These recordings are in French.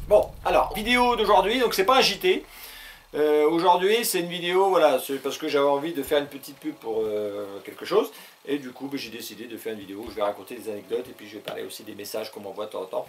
Bon, alors, vidéo d'aujourd'hui, donc c'est pas un JT. Aujourd'hui, c'est une vidéo, voilà, c'est parce que j'avais envie de faire une petite pub pour quelque chose. Et du coup, j'ai décidé de faire une vidéo où je vais raconter des anecdotes et puis je vais parler aussi des messages qu'on m'envoie de temps en temps.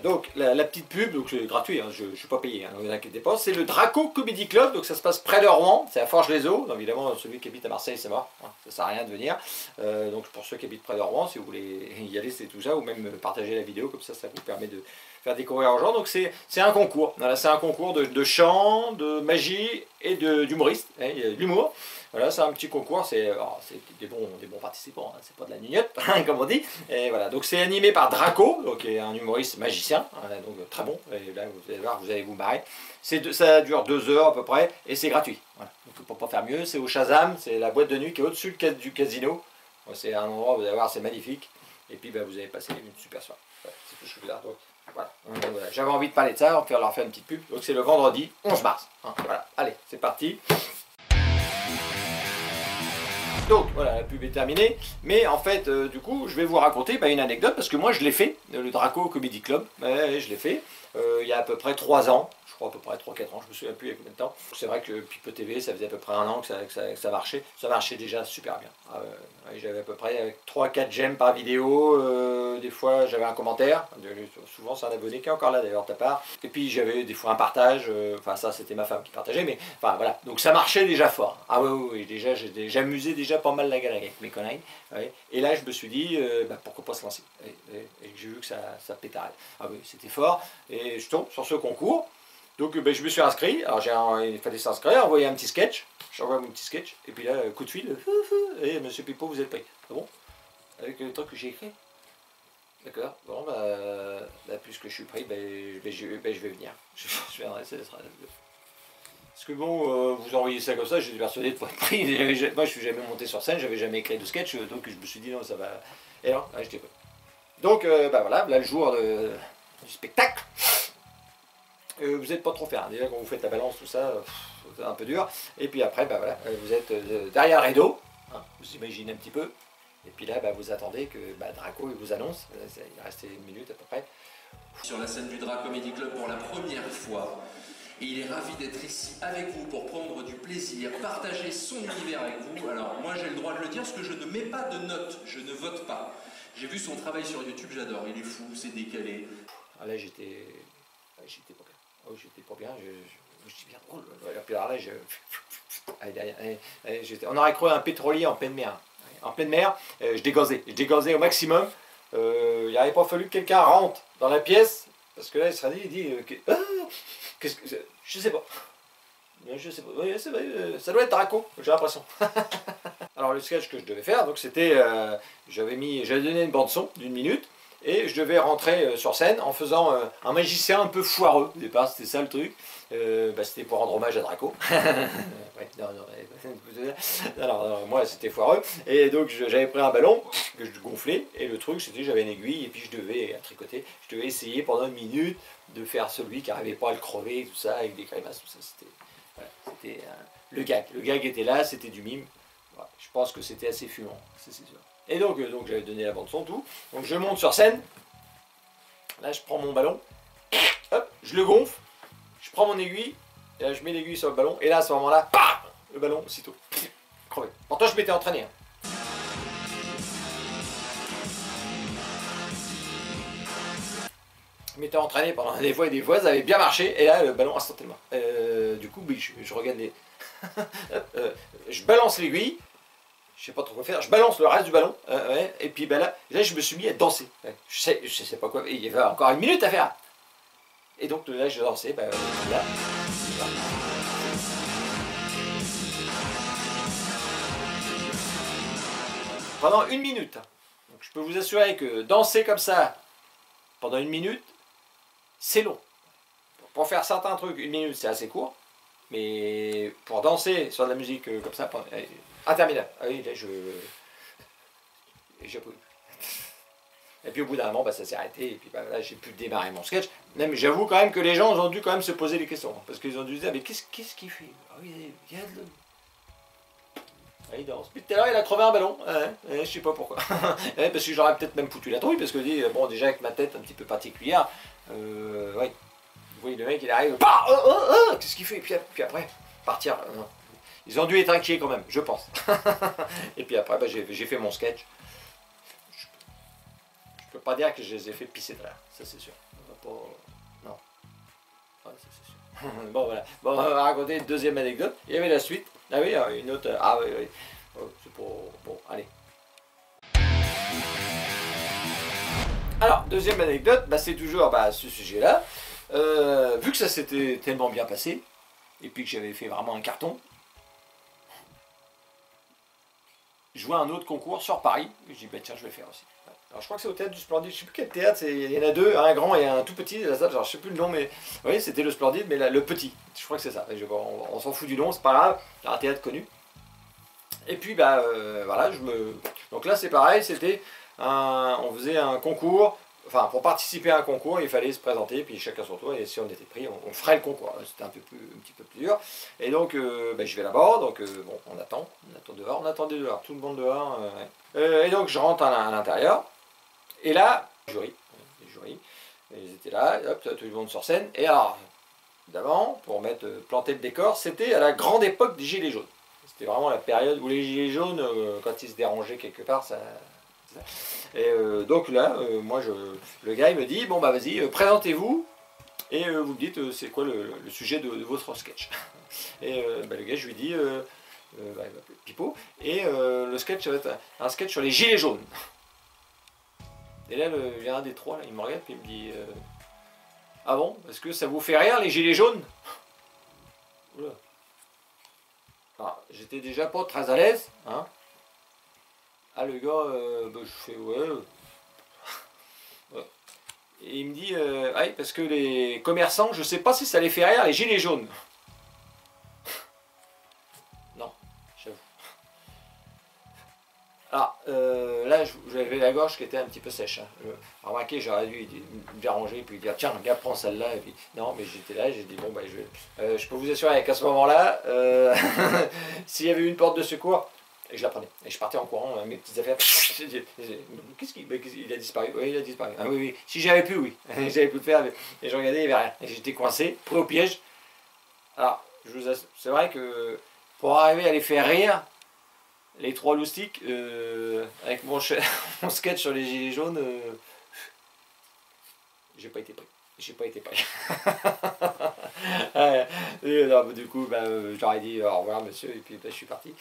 Donc, la petite pub, donc c'est gratuit, hein, je ne suis pas payé, hein, ne vous inquiétez pas. C'est le Draco Comedy Club, donc ça se passe près de Rouen, c'est à Forges-les-Eaux. Évidemment, celui qui habite à Marseille, c'est mort, hein, ça ne sert à rien de venir. Donc, pour ceux qui habitent près de Rouen, si vous voulez y aller, c'est tout ça, ou même partager la vidéo, comme ça vous permet de faire découvrir aux gens. Donc, c'est un concours, voilà, c'est un concours de chant, de magie et d'humoriste, hein, il y a de l'humour. Voilà, c'est un petit concours, c'est des bons participants, hein, c'est pas de la gnognotte, comme on dit. Et voilà, donc c'est animé par Draco, donc qui est un humoriste magicien, hein, donc très bon. Et là, vous allez voir, vous allez vous marrer. Ça dure 2 heures à peu près, et c'est gratuit. Voilà. Donc pour pas faire mieux, c'est au Shazam, c'est la boîte de nuit qui est au-dessus du casino. C'est un endroit, vous allez voir, c'est magnifique. Et puis vous allez passer une super soirée. Voilà, c'est tout ce que je veux dire. Donc, voilà. Voilà. J'avais envie de parler de ça, on va leur faire une petite pub. Donc c'est le vendredi 11 mars. Hein, voilà, allez, c'est parti. Donc voilà, la pub est terminée, mais en fait, du coup, je vais vous raconter une anecdote, parce que moi je l'ai fait, le Draco Comedy Club, je l'ai fait, il y a à peu près 3 ans, je crois à peu près 3-4 ans, je me souviens plus il y a combien de temps. C'est vrai que Pipo TV, ça faisait à peu près 1 an que ça marchait, ça marchait déjà super bien. J'avais à peu près 3-4 j'aime par vidéo, des fois j'avais un commentaire, souvent c'est un abonné qui est encore là d'ailleurs de ta part, et puis j'avais des fois un partage, enfin ça c'était ma femme qui partageait, mais enfin voilà, donc ça marchait déjà fort. Ah oui, déjà j'amusais déjà pas mal la galerie avec mes conneries, ouais. Et là je me suis dit, pourquoi pas se lancer, et j'ai vu que ça pétarait. Ah oui, c'était fort, et je tombe sur ce concours. Donc je me suis inscrit, alors il fallait s'inscrire, envoyer un petit sketch, j'envoie mon petit sketch, et puis là, coup de fil, et monsieur Pipo, vous êtes pris. Ah bon? Avec le truc que j'ai écrit. D'accord, bon, puisque je suis pris, je vais venir. Je viendrai, ça sera... Parce que bon, vous envoyez ça comme ça, j'étais persuadé de pas être pris. Moi, je suis jamais monté sur scène, j'avais jamais écrit de sketch, donc je me suis dit non, ça va... Et non, j'étais pris. Donc, voilà, là, le jour du spectacle. Vous n'êtes pas trop faire, déjà quand vous faites la balance, tout ça, c'est un peu dur. Et puis après, voilà, vous êtes derrière le rideau, hein, vous imaginez un petit peu. Et puis là, vous attendez que Draco il vous annonce, il restait 1 minute à peu près. Sur la scène du Draco Comedy Club pour la première fois. Et il est ravi d'être ici avec vous pour prendre du plaisir, partager son univers avec vous. Alors moi j'ai le droit de le dire parce que je ne mets pas de notes, je ne vote pas. J'ai vu son travail sur YouTube, j'adore, il est fou, c'est décalé. Ah là j'étais pas bien. Oh, j'étais pas bien, je me suis dit bien, oh là, puis alors là, on aurait cru un pétrolier en pleine mer. En pleine mer, je dégazais au maximum. Il n'aurait pas fallu que quelqu'un rentre dans la pièce, parce que là il serait dit, qu'est-ce que je sais pas. Je sais pas, oui, c'est vrai, ça doit être Draco, j'ai l'impression. Alors le sketch que je devais faire, donc c'était, j'avais donné une bande son d'1 minute, et je devais rentrer sur scène en faisant un magicien un peu foireux. Au départ, c'était ça le truc. C'était pour rendre hommage à Draco. Ouais, non, moi c'était foireux. Et donc j'avais pris un ballon que je gonflais, et le truc c'était j'avais une aiguille, et puis je devais tricoter. Je devais essayer pendant 1 minute de faire celui qui n'arrivait pas à le crever, tout ça, avec des grimaces, tout ça. C'était le gag. Le gag était là, c'était du mime. Voilà, je pense que c'était assez fumant, c'est sûr. Et donc j'avais donné la bande son, tout. Donc je monte sur scène. Là, je prends mon ballon. Hop, je le gonfle. Je prends mon aiguille. Et là, je mets l'aiguille sur le ballon. Et là, à ce moment-là, le ballon, aussitôt, crevé. Pourtant, je m'étais entraîné. Hein. Je m'étais entraîné pendant des fois et des fois, ça avait bien marché. Et là, le ballon, instantanément. Du coup, je regarde les... je balance l'aiguille. Je sais pas trop quoi faire, je balance le reste du ballon, et puis là, je me suis mis à danser. Je sais pas quoi, il y avait encore 1 minute à faire. Et donc là, je dansais, là. Pendant 1 minute. Donc je peux vous assurer que danser comme ça, pendant 1 minute, c'est long. Pour faire certains trucs, 1 minute, c'est assez court. Mais pour danser sur de la musique comme ça, interminable. Ah oui, là, je pouvais. Et puis au bout d'un moment, bah, ça s'est arrêté, et puis bah, là, j'ai pu démarrer mon sketch. Mais j'avoue quand même que les gens ont dû quand même se poser des questions, parce qu'ils ont dû se dire, mais qu'est-ce qu'il fait? Ah oui, il y a de l'eau. Ah, il danse. Puis tout à l'heure, il a crevé un ballon, je sais pas pourquoi. Parce que j'aurais peut-être même foutu la trouille, parce que bon, déjà avec ma tête un petit peu particulière, ouais. Vous voyez, le mec, il arrive, bah, qu'est-ce qu'il fait? Et puis après, partir. Ils ont dû être inquiets quand même, je pense. Et puis après, bah, j'ai fait mon sketch. Je peux pas dire que je les ai fait pisser de rire, ça c'est sûr. On va pas... Non. Ouais, ça c'est sûr. Bon, voilà. Bon, on va raconter une deuxième anecdote. Il y avait la suite. Ah oui, une autre. Ah oui, oui. Oh, c'est pour... Bon, allez. Alors, deuxième anecdote, bah, c'est toujours bah, ce sujet-là. Vu que ça s'était tellement bien passé, et puis que j'avais fait vraiment un carton, je vois un autre concours sur Paris, et je dis bah tiens je vais le faire aussi. Alors je crois que c'est au théâtre du Splendide, je sais plus quel théâtre, il y en a deux, un grand et un tout petit, la salle, genre, je sais plus le nom, mais oui c'était le Splendide, mais là, le petit, je crois que c'est ça, on s'en fout du nom, c'est pas grave, c'est un théâtre connu. Et puis bah voilà, donc là c'est pareil, c'était on faisait un concours. Enfin, pour participer à un concours, il fallait se présenter, puis chacun son tour, et si on était pris, on ferait le concours. C'était un petit peu plus dur. Et donc, ben, je vais là-bas, donc bon, on attend dehors, on attendait dehors, tout le monde dehors. Ouais. Et donc, je rentre à l'intérieur, et là, les jurys, ils étaient là, hop, tout le monde sur scène, et alors, d'avant, pour planter le décor, c'était à la grande époque des Gilets jaunes. C'était vraiment la période où les Gilets jaunes, quand ils se dérangeaient quelque part, ça... Et donc là, le gars il me dit, bon bah vas-y, présentez-vous, et vous me dites c'est quoi le sujet de votre sketch. Et bah, le gars je lui dis, bah, il m'appelle Pipo, et le sketch ça va être un sketch sur les gilets jaunes. Et là, il y a un des trois, là, il me regarde et il me dit, ah bon, est-ce que ça vous fait rire les gilets jaunes? Oula. Alors, j'étais déjà pas très à l'aise, hein. Ah le gars, bah, je fais ouais. Ouais. Et il me dit, ah, parce que les commerçants, je sais pas si ça les fait rire les gilets jaunes. Non, j'avoue. Alors là, j'avais la gorge qui était un petit peu sèche. Hein. Remarquez, j'aurais dû me déranger et puis dire tiens, gars, prends celle-là. Et puis non, mais j'étais là, j'ai dit bon, bah, je peux vous assurer qu'à ce moment-là, s'il y avait une porte de secours, et je la prenais. Et je partais en courant, mes petites affaires. Qu'est-ce qu'il a disparu? Oui, il a disparu. Ah oui, oui. Si j'avais pu, oui. J'avais pu le faire. Et je regardais, il n'y avait rien. Et j'étais coincé, pris au piège. Alors, c'est vrai que pour arriver à les faire rire, les trois loustiques, avec mon sketch sur les gilets jaunes, j'ai pas été pris. J'ai pas été pris. Non, du coup, je leur ai dit au revoir monsieur, et puis je suis parti.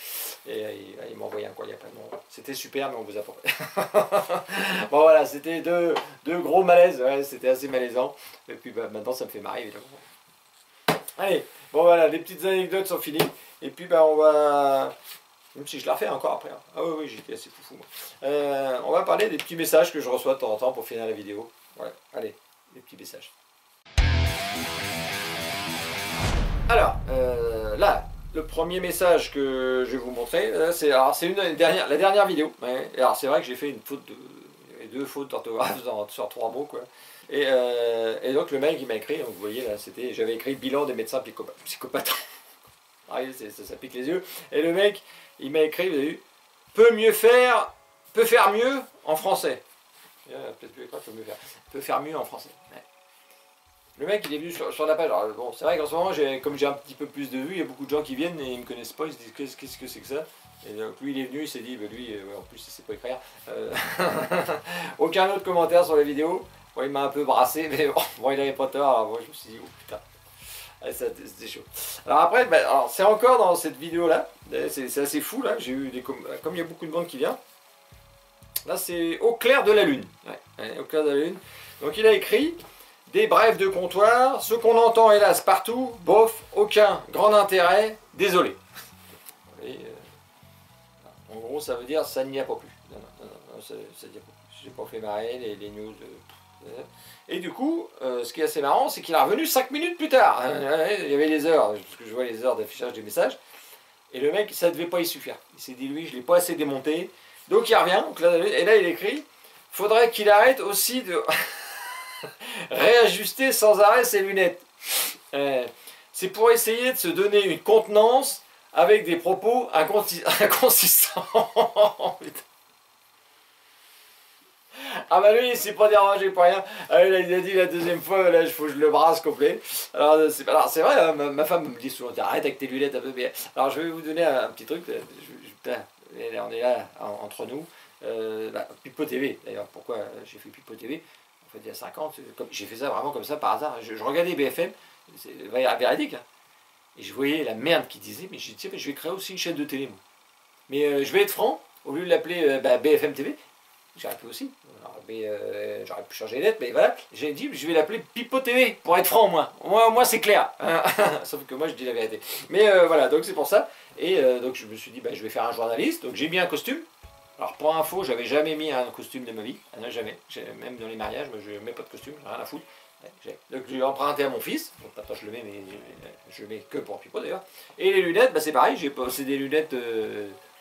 Et ils m'ont envoyé un courrier après. Bon, c'était super, mais on vous a pas. Bon voilà, c'était deux gros malaises, ouais, c'était assez malaisant. Et puis maintenant ça me fait marrer évidemment. Allez, bon voilà, les petites anecdotes sont finies. Et puis on va... Même si je la refais encore après. Hein. Ah oui, oui, j'étais assez foufou moi. On va parler des petits messages que je reçois de temps en temps pour finir la vidéo. Voilà, allez. Des petits messages. Alors, là, le premier message que je vais vous montrer, c'est la dernière vidéo. Ouais. Alors c'est vrai que j'ai fait une faute deux fautes d'orthographe sur 3 mots, quoi. Et donc le mec il m'a écrit, donc vous voyez là, j'avais écrit bilan des médecins psychopathes. Ah, ça pique les yeux. Et le mec, il m'a écrit, vous avez vu, peut faire mieux en français. Peut-être plus écrit, peut faire mieux en français. Ouais. Le mec il est venu sur la page. Alors, bon, c'est vrai qu'en ce moment, comme j'ai un petit peu plus de vues, il y a beaucoup de gens qui viennent et ils me connaissent pas, ils se disent qu'est-ce que c'est que ça. Et donc lui il est venu, il s'est dit, lui en plus il sait pas écrire. Aucun autre commentaire sur la vidéo. Bon, il m'a un peu brassé, mais bon il avait pas tort. Alors moi je me suis dit, oh putain. C'était chaud. Alors après, c'est encore dans cette vidéo là, c'est assez fou là, j'ai eu comme il y a beaucoup de monde qui vient. Là c'est au clair de la lune. Ouais, au clair de la lune. Donc il a écrit des brèves de comptoir, ce qu'on entend hélas partout, bof, aucun grand intérêt, désolé. Et, en gros ça veut dire ça n'y a pas plus. Non, ça n'y a pas plus. J'ai pas fait marrer les news. Et du coup, ce qui est assez marrant, c'est qu'il est revenu 5 minutes plus tard. Il y avait les heures, parce que je vois les heures d'affichage des messages. Et le mec, ça ne devait pas y suffire. Il s'est dit, lui, je ne l'ai pas assez démonté. Donc il revient, et là il écrit, faudrait qu'il arrête aussi de réajuster sans arrêt ses lunettes. C'est pour essayer de se donner une contenance avec des propos inconsistants. Ah bah lui il s'est pas dérangé pour rien. Ah, là, il a dit la deuxième fois, là il faut que je le brasse complet. Alors c'est vrai, hein, ma femme me dit souvent arrête avec tes lunettes un peu bien. Alors je vais vous donner un petit truc. On est là entre nous. Pipo TV d'ailleurs, pourquoi j'ai fait Pipo TV? En fait il y a 5 ans, j'ai fait ça vraiment comme ça par hasard. Je regardais BFM, c'est véridique. Hein. Et je voyais la merde qu'ils disaient, mais j'ai dit tiens mais je vais créer aussi une chaîne de télé moi. Mais je vais être franc, au lieu de l'appeler BFM TV, j'aurais pu aussi, j'aurais pu changer les lettres, mais voilà, j'ai dit je vais l'appeler Pipo TV, pour être franc moi c'est clair, sauf que moi je dis la vérité. Mais voilà, donc c'est pour ça, et donc je me suis dit je vais faire un journaliste, donc j'ai mis un costume. Alors pour info, j'avais jamais mis un costume de ma vie, jamais, même dans les mariages, moi je mets pas de costume, j'ai rien à foutre. Donc j'ai emprunté à mon fils, donc maintenant je le mets, mais je le mets que pour Pipo d'ailleurs. Et les lunettes, c'est pareil, c'est des lunettes,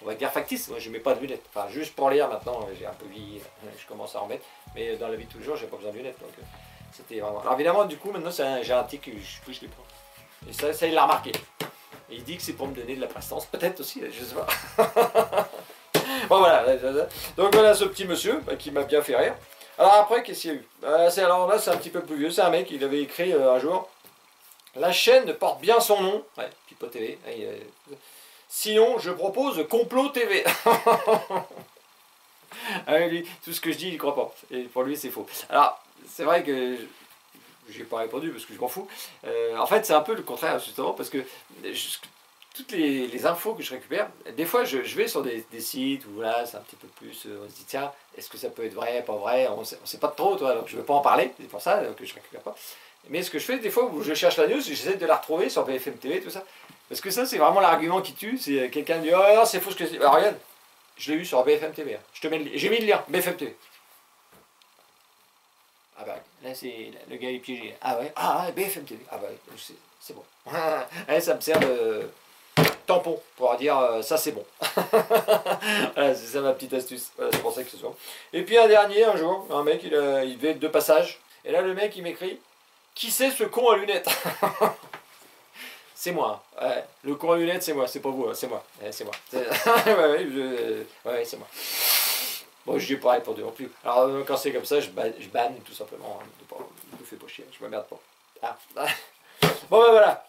on va dire factices, moi je mets pas de lunettes, enfin juste pour lire maintenant, j'ai un peu vieilli, je commence à en mettre, mais dans la vie de tous les jours, j'ai pas besoin de lunettes, donc c'était vraiment... Alors évidemment, du coup, maintenant j'ai un tic, je les prends. Et ça il l'a remarqué. Et il dit que c'est pour me donner de la prestance, peut-être aussi, je sais pas. Bon voilà, donc voilà ce petit monsieur qui m'a bien fait rire. Alors après, qu'est-ce qu'il y a eu? Alors là, c'est un petit peu plus vieux, c'est un mec, il avait écrit un jour « La chaîne porte bien son nom », ouais, Pipo TV, sinon je propose Complot TV. Lui, tout ce que je dis, il croit pas, et pour lui c'est faux. Alors, c'est vrai que j'ai pas répondu parce que je m'en fous. En fait, c'est un peu le contraire, justement, parce que toutes les infos que je récupère, des fois je vais sur des sites où là c'est un petit peu plus, on se dit tiens, est-ce que ça peut être vrai, pas vrai, on sait pas trop, toi, donc je ne veux pas en parler, c'est pour ça que je récupère pas. Mais ce que je fais des fois où je cherche la news, j'essaie de la retrouver sur BFM TV, tout ça, parce que ça c'est vraiment l'argument qui tue, c'est quelqu'un dit oh non c'est faux ce que c'est, alors regarde, je l'ai vu sur BFM TV, j'ai mis le lien, BFM TV. Ah bah là c'est le gars est piégé, ah ouais, BFM TV, ah bah c'est bon, ça me sert de tampon pour dire ça c'est bon. Voilà, c'est ça ma petite astuce, voilà, c'est pour ça que ce soit. Et puis un dernier, un jour, un mec il devait être de passage, et là le mec il m'écrit qui c'est ce con à lunettes? C'est moi, ouais, le con à lunettes c'est moi, c'est pas vous, c'est moi, c'est moi. Ouais, c'est moi. Bon, je lui ai pas répondu non plus. Alors quand c'est comme ça, je banne tout simplement, hein, je me fais pas chier, je m'emmerde pas. Bon ben voilà.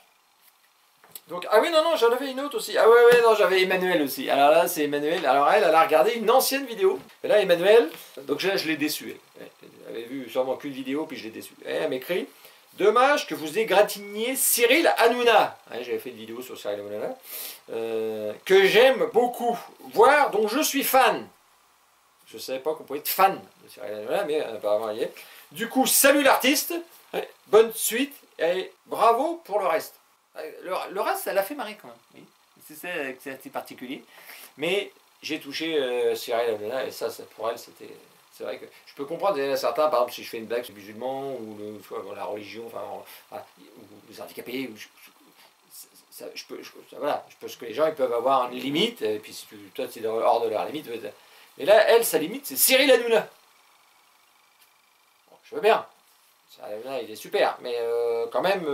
Donc, ah oui, non, j'en avais une autre aussi. Ah ouais, non, j'avais Emmanuel aussi. Alors là, c'est Emmanuel. Alors elle a regardé une ancienne vidéo. Et là, Emmanuel, donc là, je l'ai déçu. Elle avait vu sûrement qu'une vidéo, puis je l'ai déçu. Et elle m'écrit « Dommage que vous égratigniez Cyril Hanouna. » J'avais fait une vidéo sur Cyril Hanouna. Que j'aime beaucoup, voire dont je suis fan. Je ne savais pas qu'on pouvait être fan de Cyril Hanouna, mais apparemment, il y est. Du coup, salut l'artiste. Bonne suite et bravo pour le reste. Le reste, ça l'a fait marrer quand même. Oui. C'est assez particulier. Mais j'ai touché Cyril Hanouna et ça pour elle, c'était... C'est vrai que je peux comprendre, il y en a certains, par exemple, si je fais une blague sur les musulmans ou la religion, ou les handicapés, voilà, je pense que les gens ils peuvent avoir une limite, et puis si toi tu es hors de leur limite. Mais là, elle, sa limite, c'est Cyril Hanouna. Bon, je veux bien. Cyril Hanouna, il est super, mais quand même...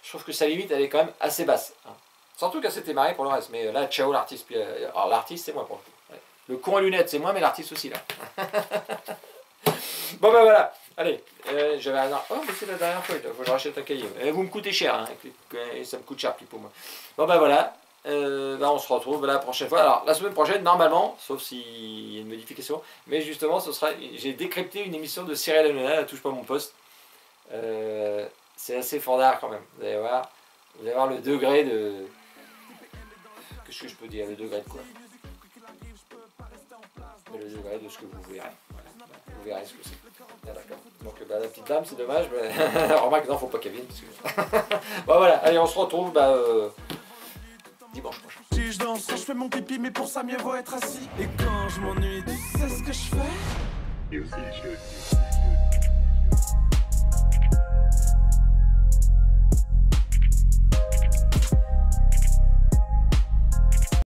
je trouve que sa limite, elle est quand même assez basse. Hein. Surtout qu'elle s'était marrée pour le reste. Mais là, ciao l'artiste. Alors l'artiste, c'est moi pour le coup. Ouais. Le con à lunettes, c'est moi, mais l'artiste aussi, là. Bon, ben voilà. Allez, j'avais un... Oh, mais c'est la dernière fois, il faut que je rachète un cahier. Vous me coûtez cher, hein, et ça me coûte cher, plus pour moi. Bon, ben voilà. Là, on se retrouve la prochaine fois. Alors, la semaine prochaine, normalement, sauf s'il y a une modification, mais justement, ce sera... J'ai décrypté une émission de Cyril Hanouna, elle touche pas mon poste. C'est assez fandard quand même, vous allez voir le degré de... Qu'est-ce que je peux dire, le degré de quoi? Le degré de ce que vous verrez, voilà. Vous verrez ce que c'est. Ah, d'accord. Donc la petite dame, c'est dommage, mais remarque, non, faut pas qu'elle vienne. Parce que... bon voilà, allez, on se retrouve dimanche prochain. Je danse, je fais mon pipi, mais pour ça mieux vaut être assis. Et quand je m'ennuie, tu sais ce que je fais?